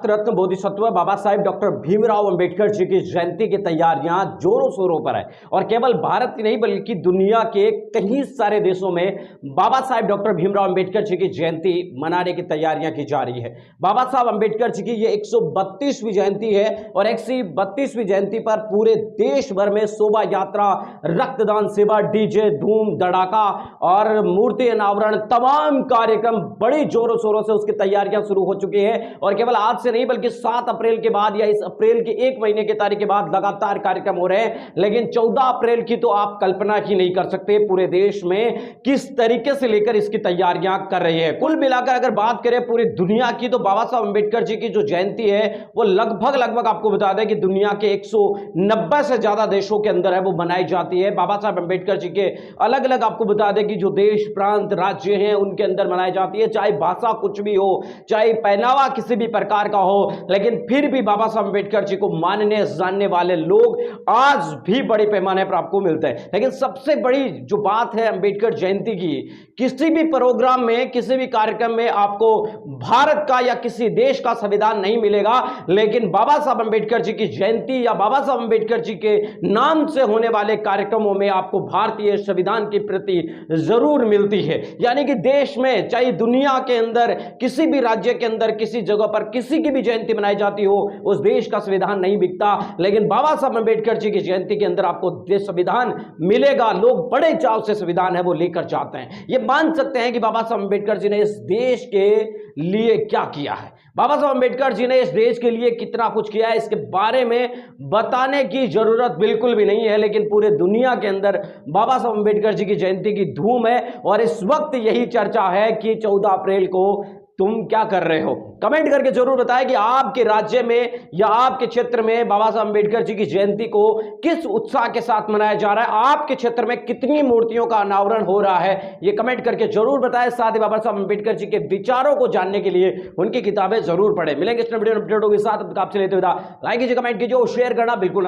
रत्न Bodhisattva Baba Saheb doctor Bhimrao Ambedkar ji की जयंती की तैयारियां जोरों शोरों पर है और केवल भारत ही नहीं बल्कि दुनिया के कई सारे देशों में बाबा साहेब डॉक्टर भीमराव अंबेडकर जी की जयंती मनाने की तैयारियां की जा रही है। बाबा साहब अंबेडकर जी की ये 132वीं जयंती है और 132वीं जयंती पर पूरे देश भर में शोभा यात्रा, रक्तदान शिविर, डीजे, धूम धड़ाका और मूर्ति अनावरण, तमाम कार्यक्रम बड़ी जोरों शोरों से उसकी तैयारियां शुरू हो चुकी है। और केवल आज से नहीं बल्कि 7 अप्रैल के बाद या इस अप्रैल के 1 महीने की तारीख के बाद लगातार कार्यक्रम हो रहे हैं। लेकिन 14 अप्रैल की तो आप कल्पना ही नहीं कर सकते पूरे देश में किस तरीके से लेकर इसकी तैयारियां कर रही है। कुल मिलाकर अगर बात करें पूरी दुनिया की तो बाबा साहब अंबेडकर जी की जो जयंती है वो लगभग आपको बता दें कि दुनिया के 190 से ज्यादा देशों के अंदर है वो मनाई जाती है। बाबा साहब अंबेडकर जी के अलग अलग आपको बता दें कि जो देश, प्रांत, राज्य हैं उनके अंदर मनाई जाती है। चाहे भाषा कुछ भी हो, चाहे पहनावा किसी भी प्रकार का हो, लेकिन फिर भी बाबा साहब अंबेडकर जी को मानने जानने वाले लोग आज भी बड़े पैमाने पर आपको मिलते हैं। लेकिन सबसे बड़ी जो बात है अंबेडकर जयंती की, किसी भी प्रोग्राम में, किसी भी कार्यक्रम में आपको भारत का या किसी देश का संविधान नहीं मिलेगा, लेकिन बाबा साहब अंबेडकर जी की जयंती या बाबा साहब अंबेडकर जी के नाम से होने वाले कार्यक्रमों में आपको भारतीय संविधान की प्रति जरूर मिलती है। यानी कि देश में, चाहे दुनिया के अंदर, किसी भी राज्य के अंदर, किसी जगह पर किसी की भी जयंती मनाई जाती हो, उस देश का संविधान नहीं बिकता, लेकिन बाबा साहब अंबेडकर जी की जयंती के अंदर आपको देश संविधान मिलेगा। लोग बड़े चाव से संविधान है वो लेकर जाते हैं। ये मान सकते हैं कि बाबा साहब अंबेडकर जी ने इस देश के लिए क्या किया है, बाबा साहब अंबेडकर जी ने इस देश के लिए कितना कुछ किया है, इसके बारे में बताने की जरूरत बिल्कुल भी नहीं है। लेकिन पूरे दुनिया के अंदर बाबा साहब अंबेडकर जी की जयंती की धूम है और इस वक्त यही चर्चा है कि 14 अप्रैल को तुम क्या कर रहे हो। कमेंट करके जरूर बताएं कि आपके राज्य में या आपके क्षेत्र में बाबा साहब अंबेडकर जी की जयंती को किस उत्साह के साथ मनाया जा रहा है, आपके क्षेत्र में कितनी मूर्तियों का अनावरण हो रहा है, ये कमेंट करके जरूर बताएं। साथ ही बाबा साहब अंबेडकर जी के विचारों को जानने के लिए उनकी किताबें जरूर पढ़ें। मिलेंगे इस वीडियो अपडेट होगी, साथ आपसे लेते हुए लाइक कीजिए, कमेंट कीजिए और शेयर करना बिल्कुल